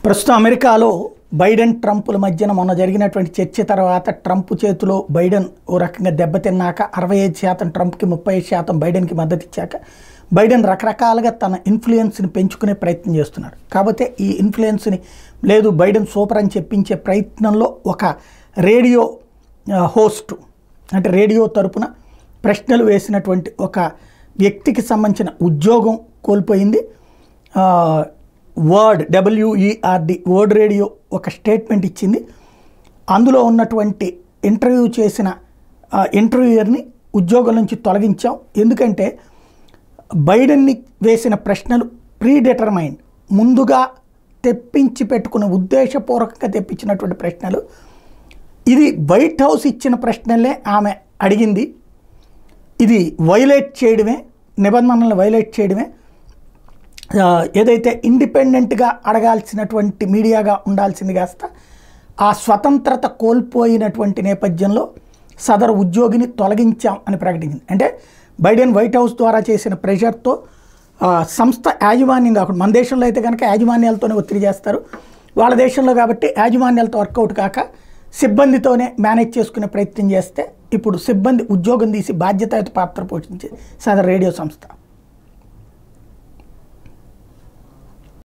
ప్రస్తుతం అమెరికాలో బైడెన్ ట్రంప్ల మధ్యన మొన్న జరిగినటువంటి చర్చ తర్వాత ట్రంప్ చేతిలో బైడెన్ ఓ రకంగా దెబ్బతిన్నాక 65% ట్రంప్కి 35% బైడెన్కి మద్దతు ఇచ్చాక బైడెన్ రకరకాలుగా తన ఇన్ఫ్లుయెన్స్ని పెంచుకునే ప్రయత్నం చేస్తున్నాడు. కాకపోతే ఈ ఇన్ఫ్లుయెన్స్ని లేదు బైడెన్ సూపర్ అని చెప్పించే ప్రయత్నంలో ఒక రేడియో హోస్ట్ అంటే రేడియో తరపున ప్రశ్నలు వేసినటువంటి ఒక వ్యక్తికి సంబంధించిన ఉద్యోగం కోల్పోయింది. వర్డ్ రేడియో ఒక స్టేట్మెంట్ ఇచ్చింది. అందులో ఉన్నటువంటి ఇంటర్వ్యూ చేసిన ఇంటర్వ్యూయర్ని ఉద్యోగం నుంచి తొలగించాం. ఎందుకంటే బైడెన్ని వేసిన ప్రశ్నలు ప్రీడిటర్మైన్డ్, ముందుగా తెప్పించి పెట్టుకున్న ఉద్దేశపూర్వకంగా తెప్పించినటువంటి ప్రశ్నలు. ఇది వైట్ హౌస్ ఇచ్చిన ప్రశ్నలే ఆమె అడిగింది. ఇది వైలేట్ చేయడమే, నిబంధనలను వైలేట్ చేయడమే. ఏదైతే ఇండిపెండెంట్గా అడగాల్సినటువంటి మీడియాగా ఉండాల్సింది కాస్త ఆ స్వతంత్రత కోల్పోయినటువంటి నేపథ్యంలో సదరు ఉద్యోగిని తొలగించాం అని ప్రకటించింది. అంటే బైడెన్ వైట్ హౌస్ ద్వారా చేసిన ప్రెషర్తో సంస్థ యాజమాన్యం కాకుండా, మన దేశంలో అయితే కనుక యాజమాన్యాలతోనే ఒత్తిడి చేస్తారు, వాళ్ళ దేశంలో కాబట్టి యాజమాన్యాలతో వర్కౌట్ కాక సిబ్బందితోనే మేనేజ్ చేసుకునే ప్రయత్నం చేస్తే ఇప్పుడు సిబ్బంది ఉద్యోగం తీసి బాధ్యతాయుత పాత్ర పోషించే సదరు రేడియో సంస్థ.